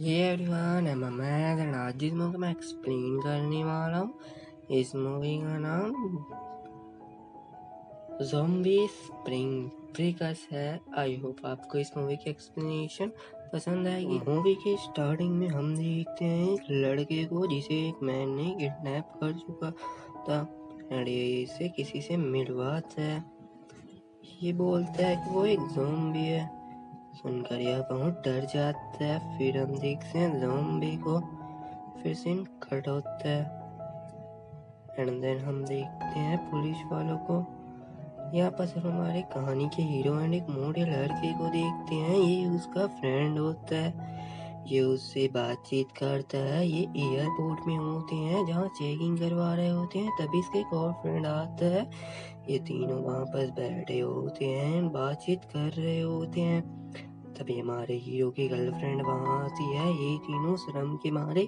ये एवरीवन है मैं एंड आज जिस मूवी मैं एक्सप्लेन करने वाला हूँ, इस मूवी का नाम ज़ॉम्बी स्प्रिंग ब्रेकर्स है। आई होप आपको इस मूवी की एक्सप्लेनेशन पसंद आएगी। मूवी के स्टार्टिंग में हम देखते हैं एक लड़के को जिसे एक मैन ने किडनैप कर चुका था एंड ये इसे किसी से मिलवाता है। ये बोलता है कि वो एक ज़ॉम्बी है। सुनकर यह बहुत डर जाता है। फिर हम देखते हैं ज़ॉम्बी को, फिर सीन कट होता है एंड देन हम देखते हैं पुलिस वालों को। यहाँ पर सिर्फ हमारे कहानी के हीरो एंड एक मोटे लड़के को देखते हैं। ये उसका फ्रेंड होता है, ये उससे बातचीत करता है। ये एयरपोर्ट में होते हैं जहाँ चेकिंग करवा रहे होते हैं, तभी इसका एक और फ्रेंड आता है। ये तीनों वहाँ पर बैठे होते हैं, बातचीत कर रहे होते हैं। तभी हमारे हीरो की गर्लफ्रेंड वहाँ आती है। ये तीनों शर्म के मारे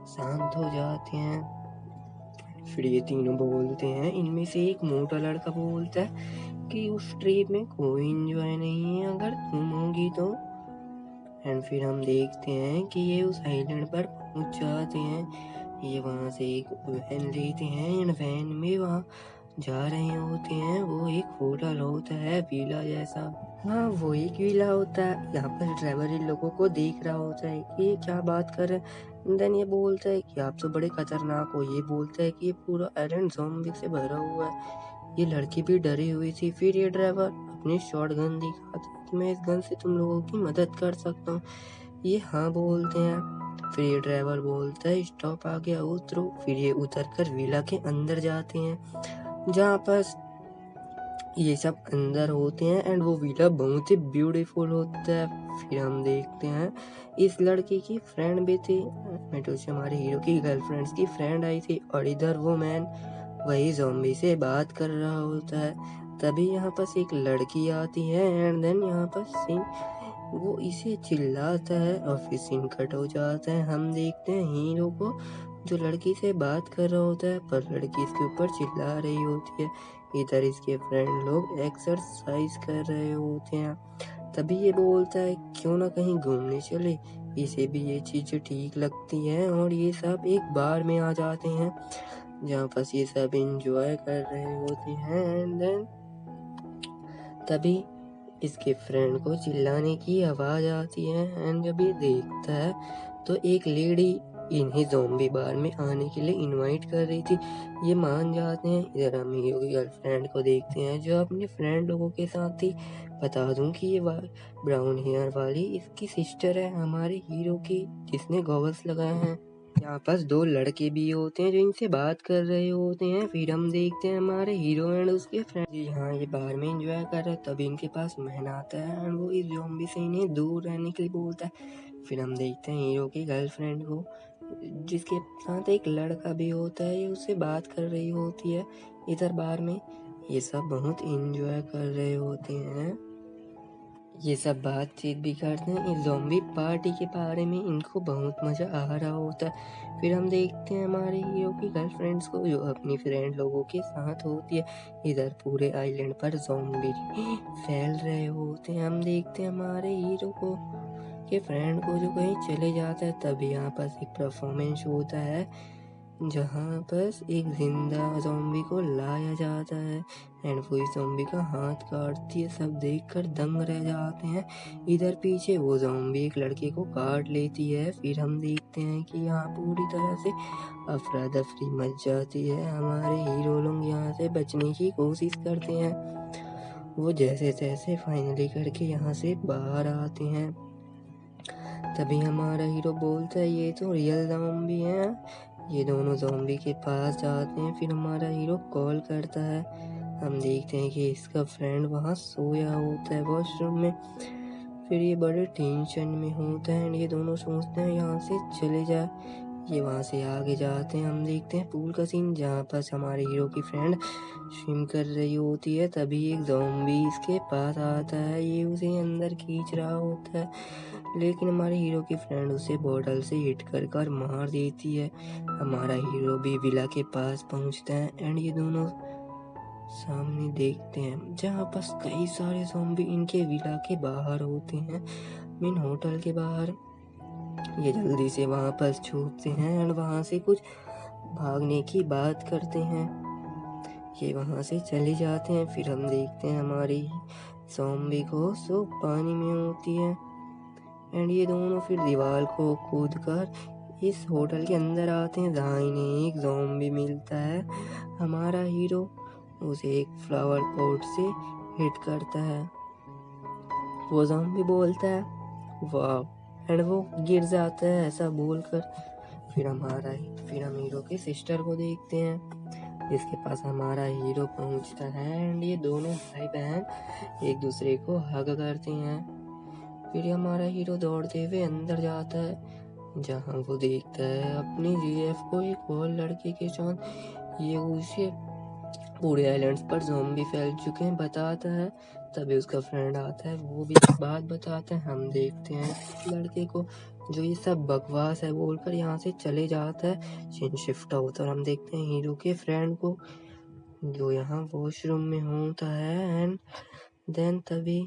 शांत हो जाते हैं। फिर ये तीनों बोलते हैं, इनमें से एक मोटा लड़का बोलता है कि उस ट्रिप में कोई एंजॉय नहीं है अगर तुम होगी तो। एंड फिर हम देखते हैं कि ये उस आइलैंड पर पहुंच जाते हैं। ये वहाँ से एक वैन लेते हैं एंड वैन में वहाँ जा रहे होते हैं। वो एक होटल होता है, विला जैसा। हाँ, वो एक विला होता है। यहाँ पर ड्राइवर इन लोगों को देख रहा होता है कि ये क्या बात कर रहे हैं। देन ये बोलता है कि आप तो बड़े खतरनाक हो। ये बोलता है कि ये पूरा आइलैंड ज़ॉम्बी से भरा हुआ है। ये लड़की भी डरी हुई थी। फिर ये ड्राइवर अपनी शॉट गन दिखाता है कि मैं इस गन से तुम लोगों की मदद कर सकता हूँ। ये हाँ बोलते हैं। फिर ये ड्राइवर बोलता है स्टॉप आ गया, उतरो। फिर ये उतर कर विला के अंदर जाते हैं जहाँ पर ये सब अंदर होते हैं एंड वो विला बहुत ही ब्यूटीफुल होता है। फिर हम देखते हैं इस लड़की की फ्रेंड भी थी, मेट्रो से हमारे हीरो की गर्लफ्रेंड्स की फ्रेंड आई थी और इधर वो मैन वही ज़ॉम्बी से बात कर रहा होता है। तभी यहाँ पास एक लड़की आती है एंड देन यहाँ पर सीन वो इसे चिल्लाता है और फिर सीन कट हो जाता है। हम देखते हैं हीरो को जो लड़की से बात कर रहा होता है, पर लड़की इसके ऊपर चिल्ला रही होती है। इधर इसके फ्रेंड लोग एक्सरसाइज कर रहे होते हैं। तभी ये बोलता है क्यों ना कहीं घूमने चले। इसे भी ये चीजें ठीक लगती है और ये सब एक बार में आ जाते हैं जहाँ पर ये सब एंजॉय कर रहे होते हैं। एंड देन तभी इसके फ्रेंड को चिल्लाने की आवाज आती है एंड जब ये देखता है तो एक लेडी इन्हें ज़ॉम्बी बार में आने के लिए इनवाइट कर रही थी। ये मान जाते हैं। इधर हम हीरो की गर्लफ्रेंड को देखते हैं जो अपने फ्रेंड लोगों के साथ थी। बता दूं कि ये ब्राउन हेयर वाली इसकी सिस्टर है हमारे हीरो की, जिसने गॉगल्स लगाए हैं। यहाँ पास दो लड़के भी होते हैं जो इनसे बात कर रहे होते हैं। फिर हम देखते हैं हमारे हीरो एंड उसके फ्रेंड यहाँ ये बाहर में एंजॉय कर रहे हैं। तभी इनके पास मैन आता है एंड वो इस ज़ॉम्बी से इन्हें दूर रहने के लिए बोलता है। फिर हम देखते हैं हीरो की गर्लफ्रेंड को जिसके साथ एक लड़का भी होता है, ये उससे बात कर रही होती है। इधर बार में ये सब बहुत एंजॉय कर रहे होते हैं। ये सब बातचीत भी करते हैं इस ज़ॉम्बी पार्टी के बारे में। इनको बहुत मज़ा आ रहा होता है। फिर हम देखते हैं हमारे हीरो की गर्लफ्रेंड्स को जो अपनी फ्रेंड लोगों के साथ होती है। इधर पूरे आइलैंड पर ज़ॉम्बी फैल रहे होते हैं। हम देखते हैं हमारे हीरो को के फ्रेंड को जो कहीं चले जाता है। तभी यहाँ पर एक परफॉर्मेंस होता है जहाँ पर एक जिंदा ज़ॉम्बी को लाया जाता है एंड वो इस ज़ॉम्बी का हाथ काटती है। सब देखकर दंग रह जाते हैं। इधर पीछे वो ज़ॉम्बी एक लड़के को काट लेती है। फिर हम देखते हैं कि यहाँ पूरी तरह से अफरा दफरी मच जाती है। हमारे हीरो लोग यहाँ से बचने की कोशिश करते हैं। वो जैसे तैसे फाइनली करके यहाँ से बाहर आते हैं। तभी हमारा हीरो बोलता है ये तो रियल ज़ॉम्बी हैं। ये दोनों ज़ॉम्बी के पास जाते हैं। फिर हमारा हीरो कॉल करता है। हम देखते हैं कि इसका फ्रेंड वहाँ सोया होता है वॉशरूम में। फिर ये बड़े टेंशन में होता है एंड ये दोनों सोचते हैं यहाँ से चले जाए। ये वहाँ से आगे जाते हैं। हम देखते हैं पूल का सीन जहाँ पर हमारे हीरो की फ्रेंड स्विम कर रही होती है। तभी एक ज़ॉम्बी इसके पास आता है। ये उसे अंदर खींच रहा होता है लेकिन हमारे हीरो की फ्रेंड उसे बॉटल से हिट कर मार देती है। हमारा हीरो भी विला के पास पहुंचता है एंड ये दोनों सामने देखते हैं जहाँ पर कई सारे ज़ॉम्बी इनके विला के बाहर होते हैं, मेन होटल के बाहर। ये जल्दी से वहाँ पर छूटते हैं और वहाँ से कुछ भागने की बात करते हैं। ये वहाँ से चले जाते हैं। फिर हम देखते हैं हमारी ज़ॉम्बी को सो पानी में होती है एंड ये दोनों फिर दीवार को कूद कर इस होटल के अंदर आते हैं जहाँ इन्हें एक ज़ॉम्बी मिलता है। हमारा हीरो उसे एक फ्लावर पॉट से हिट करता है। वो ज़ॉम्बी बोलता है वाह एंड वो गिर जाता है ऐसा बोलकर। फिर हम हीरो के सिस्टर को देखते हैं जिसके पास हमारा हीरो पहुंचता है एंड ये दोनों भाई बहन एक दूसरे को हग करते हैं। फिर हमारा हीरो दौड़ते हुए अंदर जाता है जहां वो देखता है अपनी जीएफ को एक और लड़के के साथ। ये उसे पूरे आइलैंड्स पर ज़ॉम्बी फैल चुके हैं बताता है। तभी उसका फ्रेंड आता है, वो भी बात बताता है। हम देखते हैं लड़के को जो ये सब बकवास है बोलकर यहाँ से चले जाता है। सीन शिफ्ट होता है और हम देखते हैं हीरो के फ्रेंड को जो यहाँ वॉशरूम में होता है एंड देन तभी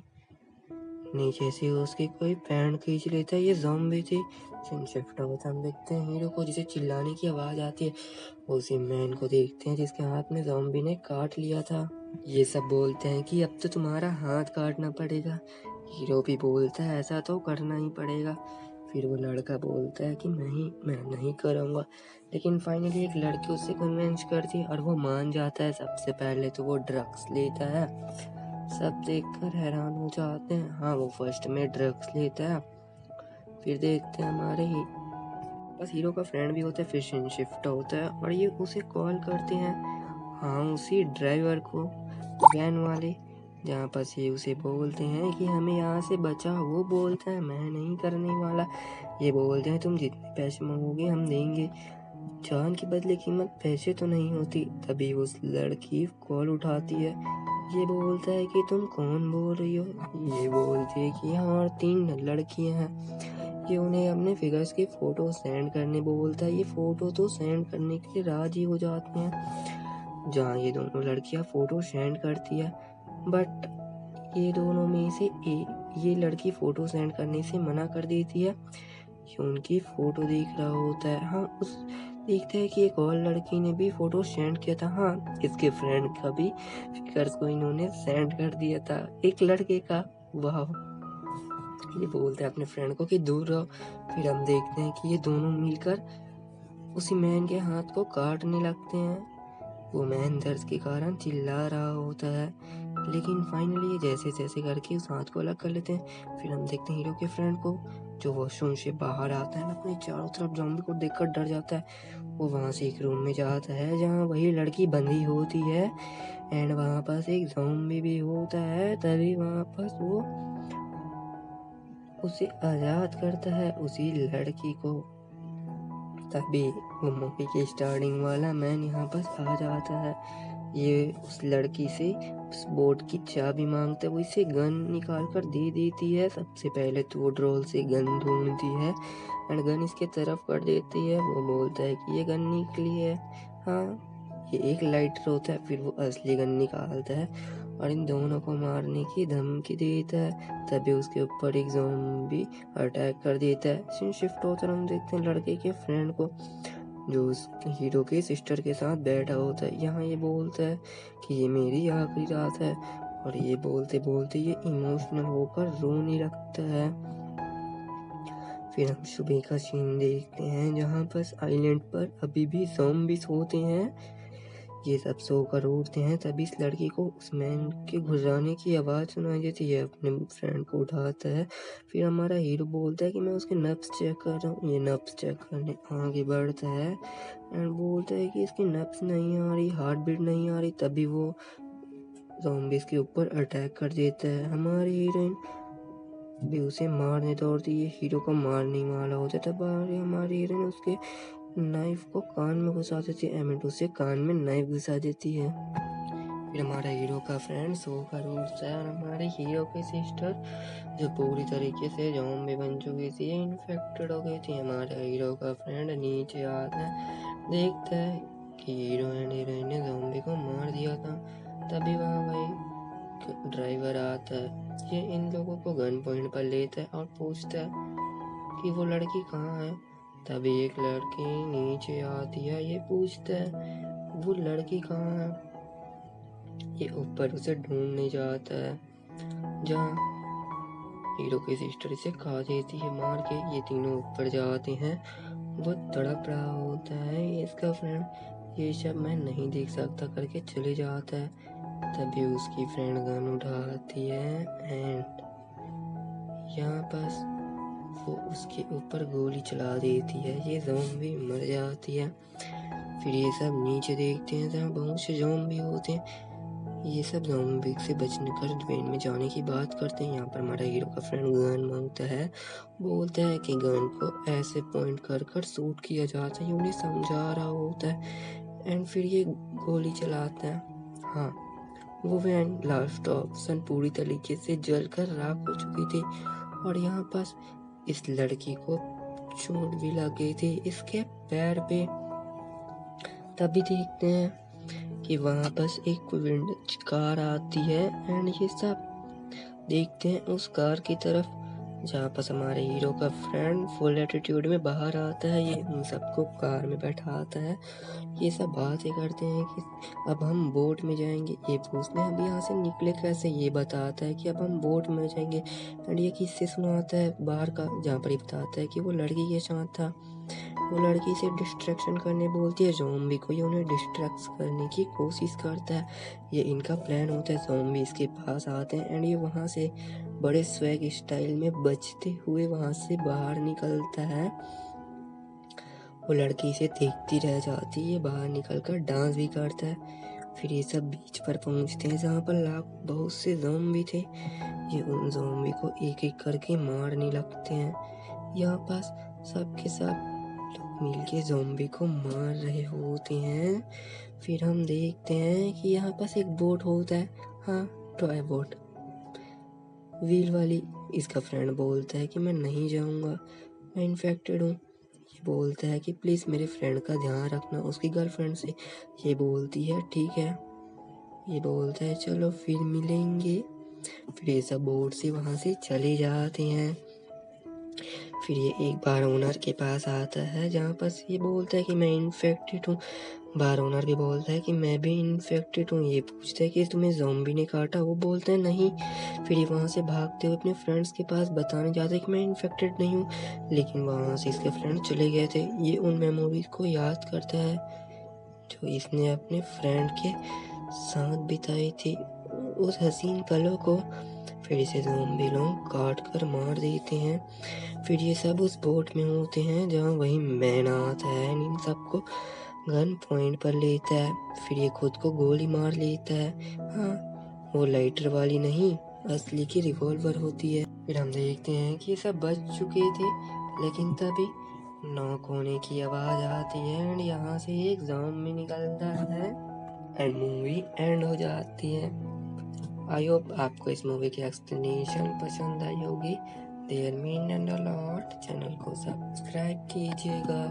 नीचे से उसकी कोई पैंट खींच लेता है। ये ज़ॉम्बी थी। सीन शिफ्ट होता है हम देखते हैं हीरो को जिसे चिल्लाने की आवाज़ आती है। उसी मैन को देखते हैं जिसके हाथ में ज़ॉम्बी ने काट लिया था। ये सब बोलते हैं कि अब तो तुम्हारा हाथ काटना पड़ेगा। हीरो भी बोलता है ऐसा तो करना ही पड़ेगा। फिर वो लड़का बोलता है कि नहीं मैं नहीं करूँगा, लेकिन फाइनली एक लड़की उससे कन्विंस करती है और वो मान जाता है। सबसे पहले तो वो ड्रग्स लेता है। सब देखकर हैरान हो जाते हैं। हाँ वो फर्स्ट में ड्रग्स लेता है। फिर देखते हैं हमारे ही बस हीरो का फ्रेंड भी होता है। फिर सीन शिफ्ट होता है और ये उसे कॉल करते हैं, हाँ उसी ड्राइवर को, वैन वाले, जहाँ पर ये उसे बोलते हैं कि हमें यहाँ से बचाओ। वो बोलता है मैं नहीं करने वाला। ये बोलते हैं तुम जितने पैसे मांगोगे हम देंगे, जान की बदले कीमत पैसे तो नहीं होती। तभी उस लड़की कॉल उठाती है। ये बोलता है कि तुम कौन बोल रही हो। ये बोलती है कि यहाँ 3 लड़कियां हैं। ये उन्हें अपने फिगर्स की फोटो सेंड करने बोलता है। ये फोटो तो सेंड करने के लिए राजी हो जाती हैं। जहाँ ये दोनों लड़कियां फोटो सेंड करती है बट ये दोनों में से ये लड़की फोटो सेंड करने से मना कर देती है। ये उनकी फोटो देख रहा होता है। हाँ उस देखता है कि एक और लड़की ने भी फोटो सेंड किया था। हाँ इसके फ्रेंड का भी फिगर्स को इन्होंने सेंड कर दिया था एक लड़के का। वाह। ये बोलते हैं अपने फ्रेंड को कि दूर रहो। फिर हम देखते हैं कि ये दोनों मिलकर उसी मैन के हाथ को काटने लगते हैं। वो मैन दर्द के कारण चिल्ला रहा होता है, लेकिन फाइनली ये जैसे तैसे करके उस हाथ को अलग कर लेते हैं। फिर हम देखते हैं हीरो के फ्रेंड को जो वॉशरूम से बाहर आता है, अपने चारों तरफ ज़ॉम्बी को देखकर डर जाता है। वो वहाँ से एक रूम में जाता है जहाँ वही लड़की बंधी होती है एंड वहाँ पास एक ज़ॉम्बी भी होता है। तभी वहाँ पास वो उसे आज़ाद करता है, उसी लड़की को। तभी वो मूवी के स्टार्टिंग वाला मैन यहाँ पास आ जाता है। ये उस लड़की से उस बोट की चाबी मांगता है। वो इसे गन निकाल कर दे देती है। सबसे पहले तो वो ड्रोल से गन ढूंढती है एंड गन इसके तरफ कर देती है। वो बोलता है कि ये गन निकली है। हाँ ये एक लाइटर होता है। फिर वो असली गन निकालता है और इन दोनों को मारने की धमकी देता है। तभी उसके ऊपर एक ज़ॉम्बी अटैक कर देता है। सीन शिफ्ट होता है हम देखते हैं लड़के के फ्रेंड को जो उस हीरो के सिस्टर के साथ बैठा होता है। यहाँ ये बोलता है कि ये मेरी आखिरी रात है और ये बोलते बोलते ये इमोशनल होकर रोने लगता है। फिर हम सुबह का सीन देखते हैं जहाँ पर आइलैंड पर अभी भी ज़ॉम्बीज़ होते हैं। ये सब सोकर उठते हैं। तभी इस लड़की को उस मैन के घुर्राने की आवाज़ सुनाई देती है। अपने फ्रेंड को उठाता है। फिर हमारा हीरो बोलता है कि मैं उसके नब्ज़ चेक कर रहा हूँ। ये नब्ज़ चेक करने आगे बढ़ता है एंड बोलता है कि इसकी नब्ज़ नहीं आ रही, हार्ट बीट नहीं आ रही। तभी वो ज़ॉम्बीज़ के ऊपर अटैक कर देता है। हमारी हीरोइन भी उसे मारने दौड़ती है। हीरो को मारने वाला होता है। तब हमारी हीरोइन उसके नाइफ को कान में घुसा देती है। एमिट उसे कान में नाइफ घुसा देती है। फिर हमारा हीरो का फ्रेंड सोकर उठता है और हमारे हीरो की सिस्टर जो पूरी तरीके से ज़ॉम्बी बन चुकी थी, इन्फेक्टेड हो गई थी। हमारा हीरो का फ्रेंड नीचे आता है, देखता है कि हीरो एंड हीरोइन ने ज़ॉम्बी को मार दिया था। तभी वहाँ भाई ड्राइवर आता है। ये इन लोगों को गन पॉइंट पर लेता है और पूछता है कि वो लड़की कहाँ है। तभी एक लड़की नीचे आती है, ये पूछता है वो लड़की कहाँ है। ये ऊपर उसे ढूंढने जाता है, जहाँ हीरो की सिस्टर इसे खा देती है मार के। ये तीनों ऊपर जाते हैं, वो तड़प रहा होता है। इसका फ्रेंड ये सब मैं नहीं देख सकता करके चले जाता है। तभी उसकी फ्रेंड गन उठाती है एंड यहाँ पास वो उसके ऊपर गोली चला देती है। ये ज़ॉम्बी मर जाती है। फिर ये सब नीचे देखते हैं जहाँ बहुत से ज़ॉम्बी होते हैं। ये सब ज़ॉम्बी से बचने कर ट्रेन में जाने की बात करते हैं। यहाँ पर हमारा हीरो का फ्रेंड गन मांगता है, बोलता है कि गन को ऐसे पॉइंट कर कर शूट किया जाता है। ये उन्हें समझा रहा होता है एंड फिर ये गोली चलाता है। हाँ, वो वैन लास्ट ऑप्शन पूरी तरीके से जल कर राख हो चुकी थी और यहाँ पास इस लड़की को चोट भी लगी थी इसके पैर पे। तभी देखते हैं कि वहाँ बस एक विंड कार आती है एंड ये सब देखते हैं उस कार की तरफ जहाँ पर हमारे हीरो का फ्रेंड फुल एटीट्यूड में बाहर आता है। ये उन सबको कार में बैठाता है। ये सब बातें करते हैं कि अब हम बोट में जाएंगे। ये पूछते हैं अब यहाँ से निकले कैसे। ये बताता है कि अब हम बोट में जाएंगे एंड ये किससे सुनाता है बाहर का, जहाँ पर ये बताता है कि वो लड़की के साथ था। वो लड़की से डिस्ट्रैक्शन करने बोलती है ज़ॉम्बी को। ये उन्हें डिस्ट्रैक्ट करने की कोशिश करता है। ये इनका प्लान होता है। ज़ॉम्बी इसके पास आते हैं एंड ये वहाँ से बड़े स्वैग स्टाइल में बचते हुए वहाँ से बाहर निकलता है। वो लड़की से देखती रह जाती है, बाहर निकलकर डांस भी करता है। फिर ये सब बीच पर पहुँचते हैं जहाँ पर बहुत से ज़ॉम्बी थे। ये उन ज़ॉम्बी को एक एक करके मारने लगते हैं। यहाँ पास सबके सब लोग मिलके ज़ॉम्बी को मार रहे होते हैं। फिर हम देखते हैं कि यहाँ पास एक बोट होता है, हाँ टॉय बोट व्हील वाली। इसका फ्रेंड बोलता है कि मैं नहीं जाऊँगा, मैं इन्फेक्टेड हूँ। ये बोलता है कि प्लीज़ मेरे फ्रेंड का ध्यान रखना उसकी गर्लफ्रेंड से। ये बोलती है ठीक है। ये बोलता है चलो फिर मिलेंगे। फिर ये सब बोट से वहाँ से चले जाते हैं। फिर ये एक बार ओनर के पास आता है जहाँ पास ये बोलता है कि मैं इन्फेक्टेड हूँ। बार ओनर भी बोलता है कि मैं भी इन्फेक्टेड हूँ। ये पूछता है कि तुम्हें ज़ॉम्बी ने काटा। वो बोलता है नहीं। फिर ये वहाँ से भागते हुए अपने फ्रेंड्स के पास बताने जाते हैं कि मैं इन्फेक्टेड नहीं हूँ, लेकिन वहाँ से इसके फ्रेंड चले गए थे। ये उन मेमोरीज को याद करता है जो इसने अपने फ्रेंड के साथ बिताई थी, उस हसीन पलों को। फिर इसे ज़ॉम्बी लोग काट कर मार देते हैं। फिर ये सब उस बोट में होते हैं जहाँ वही मैन आता है इन सबको गन पॉइंट पर लेता है। फिर ये खुद को गोली मार लेता है। हाँ, वो लाइटर वाली नहीं, असली की रिवॉल्वर होती है। फिर हम देखते हैं कि ये सब बच चुके थे, लेकिन तभी नॉक होने की आवाज़ आती है एंड यहाँ से एक ज़ॉम्बी निकलता है एंड मूवी एंड हो जाती है। आई होप आपको इस मूवी की एक्सप्लेनेशन पसंद आई होगी। There mean and a lot. Channel को सब्सक्राइब कीजिएगा।